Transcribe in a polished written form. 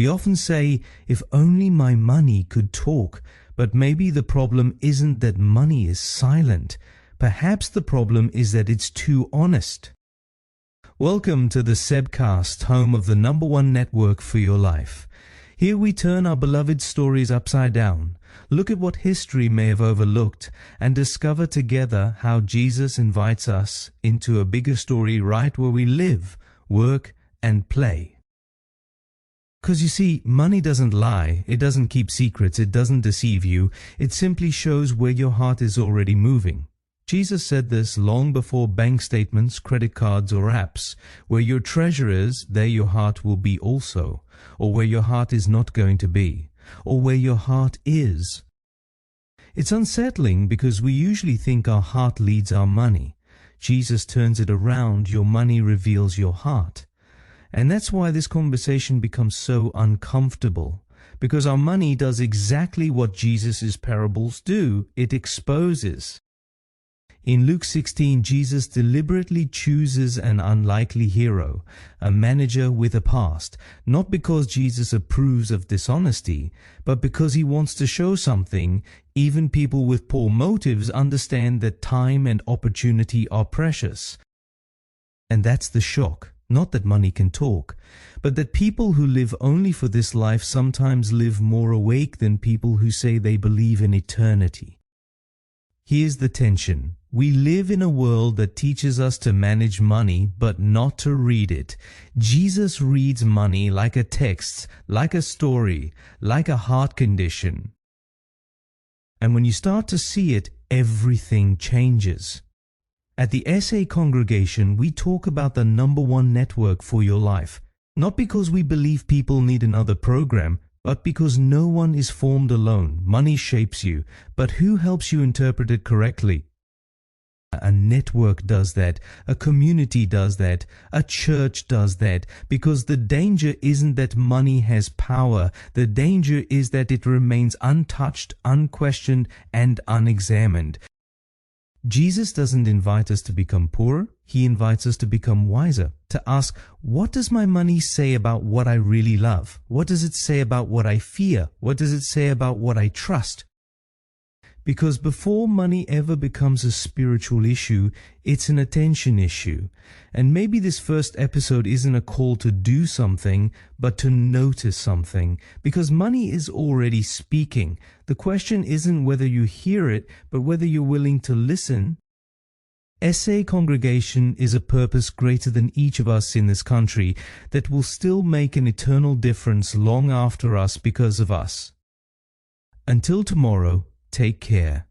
We often say, if only my money could talk, but maybe the problem isn't that money is silent. Perhaps the problem is that it's too honest. Welcome to the Sebcast, home of the #1 network for your life. Here we turn our beloved stories upside down, look at what history may have overlooked, and discover together how Jesus invites us into a bigger story right where we live, work, and play. Because you see, money doesn't lie, it doesn't keep secrets, it doesn't deceive you, it simply shows where your heart is already moving. Jesus said this long before bank statements, credit cards, or apps. Where your treasure is, there your heart will be also. Or where your heart is not going to be. Or where your heart is. It's unsettling because we usually think our heart leads our money. Jesus turns it around, your money reveals your heart. And that's why this conversation becomes so uncomfortable. Because our money does exactly what Jesus' parables do. It exposes. In Luke 16, Jesus deliberately chooses an unlikely hero, a manager with a past, not because Jesus approves of dishonesty, but because he wants to show something. Even people with poor motives understand that time and opportunity are precious. And that's the shock. Not that money can talk, but that people who live only for this life sometimes live more awake than people who say they believe in eternity. Here's the tension. We live in a world that teaches us to manage money, but not to read it. Jesus reads money like a text, like a story, like a heart condition. And when you start to see it, everything changes. At the SA congregation, we talk about the #1 network for your life, not because we believe people need another program, but because no one is formed alone. Money shapes you, but who helps you interpret it correctly? A network does that, a community does that, a church does that, because the danger isn't that money has power, the danger is that it remains untouched, unquestioned, and unexamined. Jesus doesn't invite us to become poorer, he invites us to become wiser, to ask, what does my money say about what I really love? What does it say about what I fear? What does it say about what I trust? Because before money ever becomes a spiritual issue, it's an attention issue. And maybe this first episode isn't a call to do something, but to notice something. Because money is already speaking. The question isn't whether you hear it, but whether you're willing to listen. SA Congregation is a purpose greater than each of us in this country that will still make an eternal difference long after us because of us. Until tomorrow, take care.